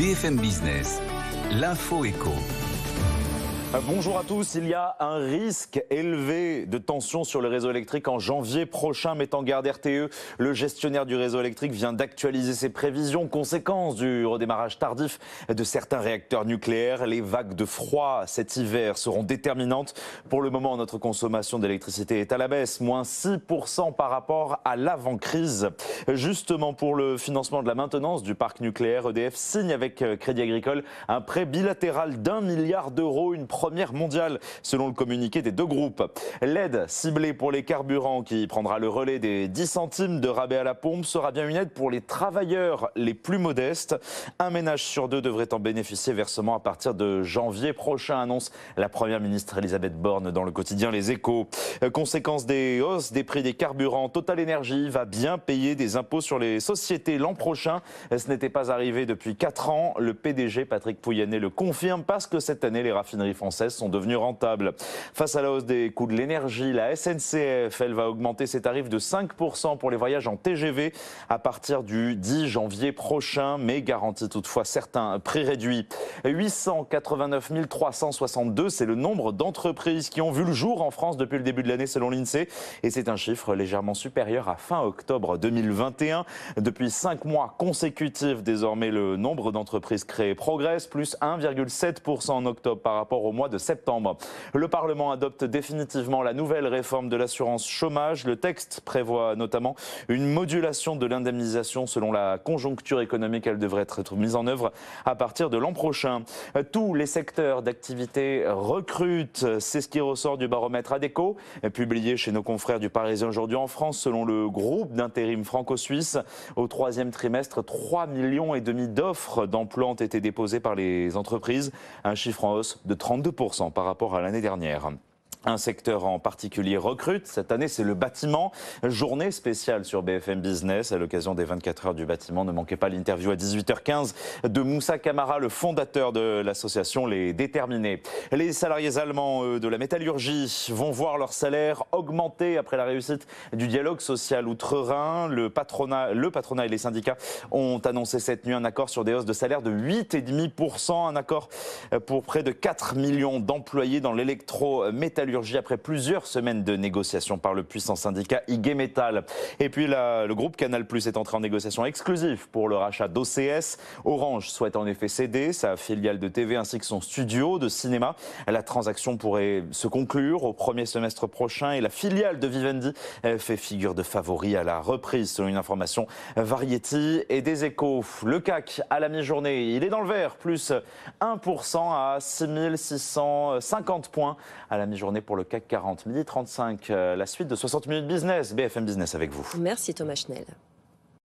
BFM Business, l'info éco. Bonjour à tous. Il y a un risque élevé de tension sur le réseau électrique en janvier prochain, met en garde RTE. Le gestionnaire du réseau électrique vient d'actualiser ses prévisions, conséquence du redémarrage tardif de certains réacteurs nucléaires. Les vagues de froid cet hiver seront déterminantes. Pour le moment, notre consommation d'électricité est à la baisse, moins 6% par rapport à l'avant-crise. Justement, pour le financement de la maintenance du parc nucléaire, EDF signe avec Crédit Agricole un prêt bilatéral d'1 milliard d'euros, une première mondiale, selon le communiqué des deux groupes. L'aide ciblée pour les carburants, qui prendra le relais des 10 centimes de rabais à la pompe, sera bien une aide pour les travailleurs les plus modestes. Un ménage sur deux devrait en bénéficier, versement à partir de janvier prochain, annonce la première ministre Elisabeth Borne dans le quotidien Les Échos. Conséquence des hausses des prix des carburants, Total Energy va bien payer des impôts sur les sociétés l'an prochain. Ce n'était pas arrivé depuis 4 ans. Le PDG Patrick Pouyanné le confirme, parce que cette année, les raffineries françaises sont devenues rentables. Face à la hausse des coûts de l'énergie, la SNCF, elle, va augmenter ses tarifs de 5% pour les voyages en TGV à partir du 10 janvier prochain, mais garantit toutefois certains prix réduits. 889 362, c'est le nombre d'entreprises qui ont vu le jour en France depuis le début de l'année selon l'INSEE, et c'est un chiffre légèrement supérieur à fin octobre 2021. Depuis 5 mois consécutifs, désormais, le nombre d'entreprises créées progresse, plus 1,7% en octobre par rapport au mois de septembre. Le Parlement adopte définitivement la nouvelle réforme de l'assurance chômage. Le texte prévoit notamment une modulation de l'indemnisation selon la conjoncture économique. Elle devrait être mise en œuvre à partir de l'an prochain. Tous les secteurs d'activité recrutent. C'est ce qui ressort du baromètre Adecco, publié chez nos confrères du Parisien aujourd'hui en France. Selon le groupe d'intérim franco-suisse, au troisième trimestre, 3,5 millions d'offres d'emploi ont été déposées par les entreprises, un chiffre en hausse de 32% par rapport à l'année dernière. Un secteur en particulier recrute. Cette année, c'est le bâtiment. Journée spéciale sur BFM Business à l'occasion des 24 heures du bâtiment. Ne manquez pas l'interview à 18h15 de Moussa Camara, le fondateur de l'association Les Déterminés. Les salariés allemands de la métallurgie vont voir leur salaire augmenter après la réussite du dialogue social outre-Rhin. Le patronat et les syndicats ont annoncé cette nuit un accord sur des hausses de salaire de 8,5%. Un accord pour près de 4 millions d'employés dans l'électrométallurgie, après plusieurs semaines de négociations par le puissant syndicat IG Metall. Et puis le groupe Canal+ est entré en négociation exclusive pour le rachat d'OCS. Orange souhaite en effet céder sa filiale de TV ainsi que son studio de cinéma. La transaction pourrait se conclure au premier semestre prochain, et la filiale de Vivendi fait figure de favori à la reprise, selon une information Variety et des Échos. Le CAC à la mi-journée, il est dans le vert, plus 1% à 6650 points à la mi-journée pour le CAC 40. 12h35, la suite de 60 minutes business, BFM Business avec vous. Merci Thomas Schnell.